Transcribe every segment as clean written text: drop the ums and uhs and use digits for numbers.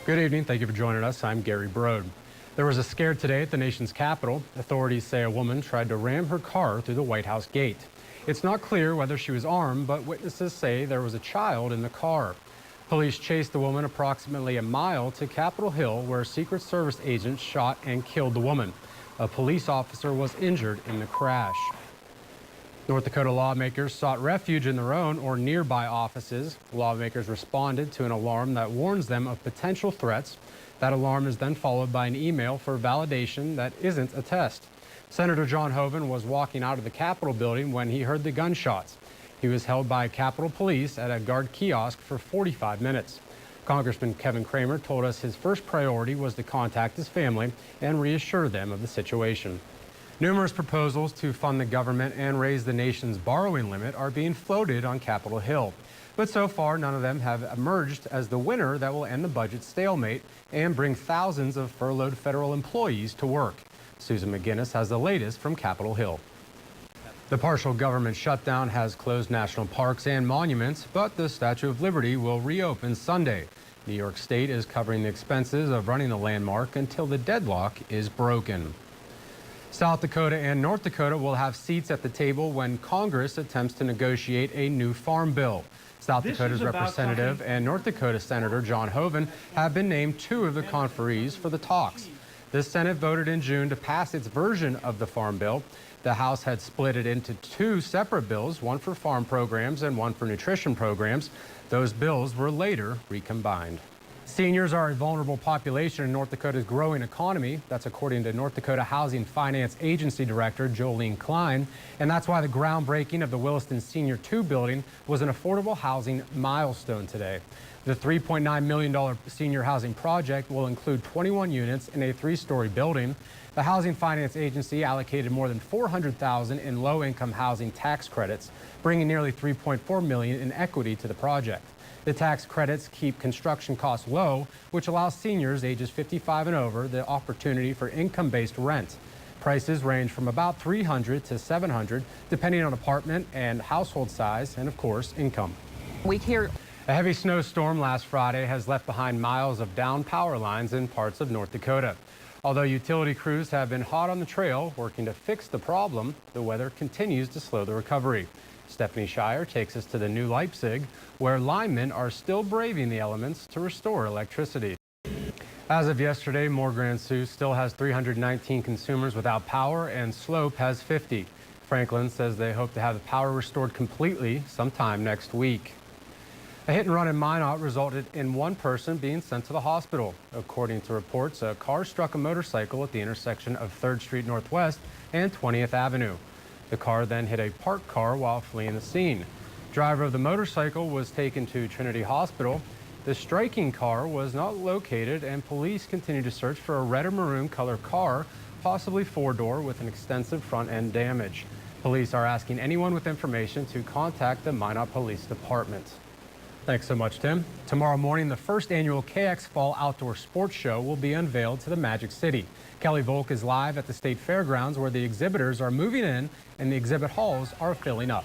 Good evening. Thank you for joining us. I'm Gary Brode. There was a scare today at the nation's capital. Authorities say a woman tried to ram her car through the White House gate. It's not clear whether she was armed, but witnesses say there was a child in the car. Police chased the woman approximately a mile to Capitol Hill, where Secret Service agents shot and killed the woman. A police officer was injured in the crash. North Dakota lawmakers sought refuge in their own or nearby offices. Lawmakers responded to an alarm that warns them of potential threats. That alarm is then followed by an email for validation that isn't a test. Senator John Hoeven was walking out of the Capitol building when he heard the gunshots. He was held by Capitol Police at a guard kiosk for 45 minutes. Congressman Kevin Cramer told us his first priority was to contact his family and reassure them of the situation. Numerous proposals to fund the government and raise the nation's borrowing limit are being floated on Capitol Hill. But so far, none of them have emerged as the winner that will end the budget stalemate and bring thousands of furloughed federal employees to work. Susan McGinnis has the latest from Capitol Hill. The partial government shutdown has closed national parks and monuments, but the Statue of Liberty will reopen Sunday. New York State is covering the expenses of running the landmark until the deadlock is broken. South Dakota and North Dakota will have seats at the table when Congress attempts to negotiate a new farm bill. South Dakota's representative and North Dakota Senator John Hoeven have been named two of the conferees for the talks. The Senate voted in June to pass its version of the farm bill. The House had split it into two separate bills, one for farm programs and one for nutrition programs. Those bills were later recombined. Seniors are a vulnerable population in North Dakota's growing economy. That's according to North Dakota Housing Finance Agency Director Jolene Klein. And that's why the groundbreaking of the Williston Senior 2 building was an affordable housing milestone today. The $3.9 million senior housing project will include 21 units in a 3-story building. The Housing Finance Agency allocated more than $400,000 in low-income housing tax credits, bringing nearly $3.4 million in equity to the project. The tax credits keep construction costs low, which allows seniors ages 55 and over the opportunity for income-based rent. Prices range from about $300 to $700, depending on apartment and household size and, of course, income. A heavy snowstorm last Friday has left behind miles of downed power lines in parts of North Dakota. Although utility crews have been hot on the trail working to fix the problem, the weather continues to slow the recovery. Stephanie Shire takes us to the New Leipzig, where linemen are still braving the elements to restore electricity. As of yesterday, Morgan-Sioux still has 319 consumers without power, and Slope has 50. Franklin says they hope to have the power restored completely sometime next week. A hit and run in Minot resulted in one person being sent to the hospital. According to reports, a car struck a motorcycle at the intersection of 3rd Street Northwest and 20th Avenue. The car then hit a parked car while fleeing the scene. Driver of the motorcycle was taken to Trinity Hospital. The striking car was not located, and police continue to search for a red or maroon color car, possibly 4-door with an extensive front end damage. Police are asking anyone with information to contact the Minot Police Department. Thanks so much, Tim. Tomorrow morning, the first annual KX Fall Outdoor Sports Show will be unveiled to the Magic City. Kelly Volk is live at the State Fairgrounds, where the exhibitors are moving in and the exhibit halls are filling up.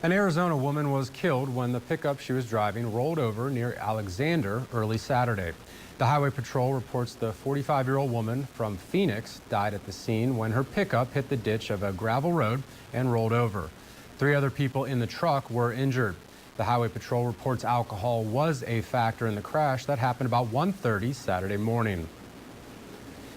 An Arizona woman was killed when the pickup she was driving rolled over near Alexander early Saturday. The Highway Patrol reports the 45-year-old woman from Phoenix died at the scene when her pickup hit the ditch of a gravel road and rolled over. 3 other people in the truck were injured. The Highway Patrol reports alcohol was a factor in the crash that happened about 1:30 Saturday morning.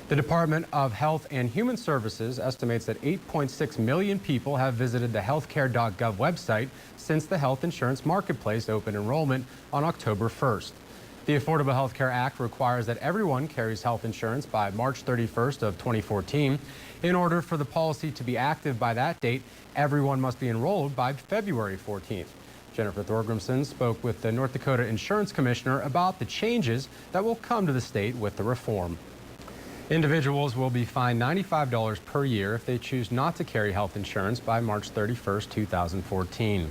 The Department of Health and Human Services estimates that 8.6 million people have visited the healthcare.gov website since the health insurance marketplace opened enrollment on October 1st. The Affordable Health Care Act requires that everyone carries health insurance by March 31st of 2014. In order for the policy to be active by that date, everyone must be enrolled by February 14th. Jennifer Thorgrimson spoke with the North Dakota Insurance Commissioner about the changes that will come to the state with the reform. Individuals will be fined $95 per year if they choose not to carry health insurance by March 31st, 2014.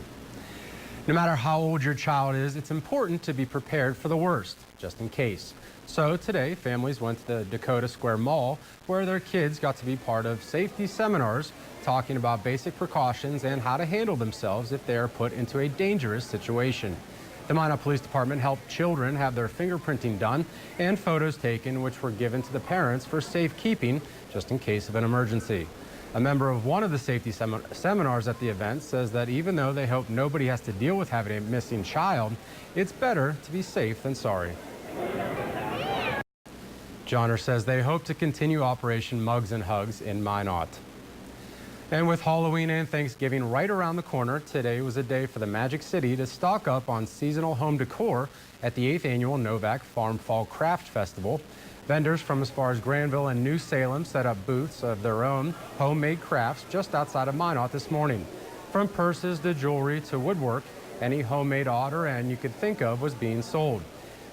No matter how old your child is, it's important to be prepared for the worst, just in case. So today, families went to the Dakota Square Mall, where their kids got to be part of safety seminars talking about basic precautions and how to handle themselves if they are put into a dangerous situation. The Minot Police Department helped children have their fingerprinting done and photos taken, which were given to the parents for safekeeping, just in case of an emergency. A member of one of the safety seminars at the event says that even though they hope nobody has to deal with having a missing child, it's better to be safe than sorry. Johnner says they hope to continue Operation Mugs and Hugs in Minot. And with Halloween and Thanksgiving right around the corner, today was a day for the Magic City to stock up on seasonal home decor at the 8th annual Novak Farm Fall Craft Festival. Vendors from as far as Granville and New Salem set up booths of their own homemade crafts just outside of Minot this morning. From purses to jewelry to woodwork, any homemade odd or end you could think of was being sold.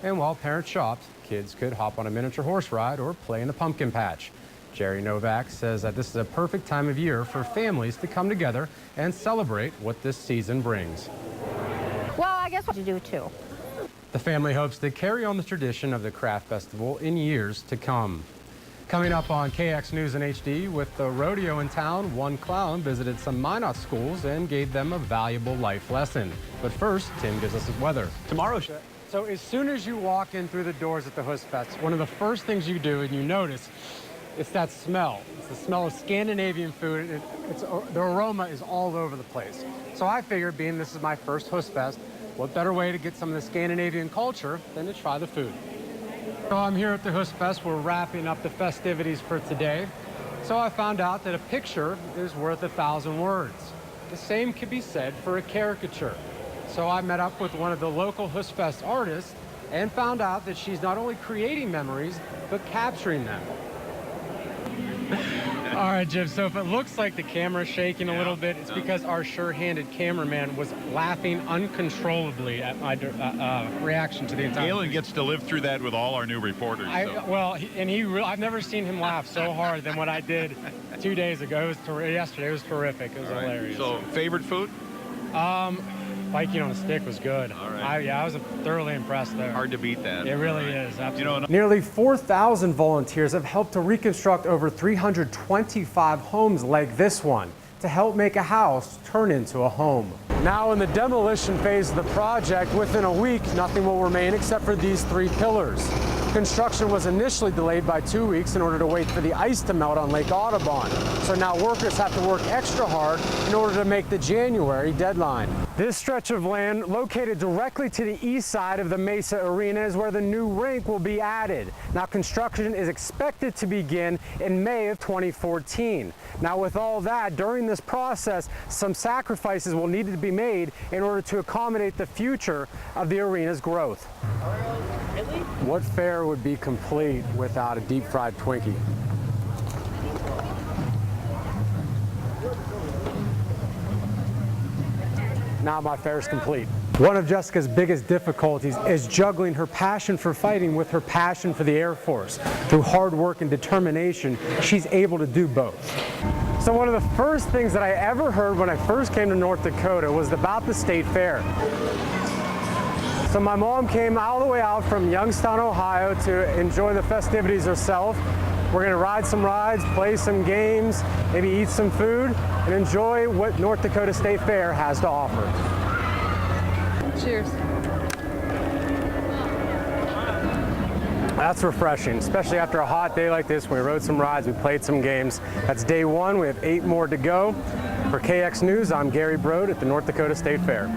And while parents shopped, kids could hop on a miniature horse ride or play in the pumpkin patch. Jerry Novak says that this is a perfect time of year for families to come together and celebrate what this season brings. Well, I guess what you do too. The family hopes to carry on the tradition of the craft festival in years to come. Coming up on KX News in HD, with the rodeo in town, one clown visited some Minot schools and gave them a valuable life lesson. But first, Tim gives us his weather. Tomorrow. So as soon as you walk in through the doors at the Husfest, one of the first things you do and you notice, it's that smell. It's the smell of Scandinavian food. The aroma is all over the place. So I figured, being this is my first Husfest, what better way to get some of the Scandinavian culture than to try the food. So I'm here at the Husfest. We're wrapping up the festivities for today. So I found out that a picture is worth 1,000 words. The same could be said for a caricature. So I met up with one of the local Husfest artists and found out that she's not only creating memories, but capturing them. All right, Jim, so if it looks like the camera's shaking a little bit, it's because our sure-handed cameraman was laughing uncontrollably at my reaction to the entire Galen gets to live through that with all our new reporters. I've never seen him laugh so hard than what I did 2 days ago. Yesterday. It was terrific. It was hilarious. So, favorite food? Biking on a stick was good. All right. I was thoroughly impressed there. Hard to beat that. It really is, absolutely. Nearly 4,000 volunteers have helped to reconstruct over 325 homes like this one to help make a house turn into a home. Now in the demolition phase of the project, within a week, nothing will remain except for these 3 pillars. Construction was initially delayed by 2 weeks in order to wait for the ice to melt on Lake Audubon. So now workers have to work extra hard in order to make the January deadline. This stretch of land, located directly to the east side of the Mesa Arena, is where the new rink will be added. Now construction is expected to begin in May of 2014. Now with all that, during this process, some sacrifices will need to be made in order to accommodate the future of the arena's growth. Really? What fair would be complete without a deep-fried Twinkie? Now my fair is complete. One of Jessica's biggest difficulties is juggling her passion for fighting with her passion for the Air Force. Through hard work and determination, she's able to do both. So one of the first things that I ever heard when I first came to North Dakota was about the state fair. So my mom came all the way out from Youngstown, Ohio to enjoy the festivities herself. We're going to ride some rides, play some games, maybe eat some food, and enjoy what North Dakota State Fair has to offer. Cheers. That's refreshing, especially after a hot day like this. We rode some rides, we played some games. That's day 1. We have 8 more to go. For KX News, I'm Gary Brode at the North Dakota State Fair.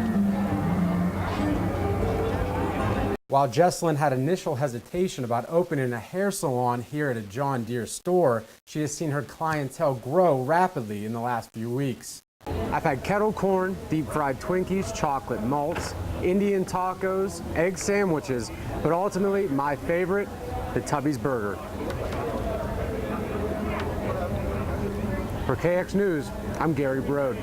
While Jesselyn had initial hesitation about opening a hair salon here at a John Deere store, she has seen her clientele grow rapidly in the last few weeks. I've had kettle corn, deep-fried Twinkies, chocolate malts, Indian tacos, egg sandwiches, but ultimately my favorite, the Tubby's Burger. For KX News, I'm Gary Brode.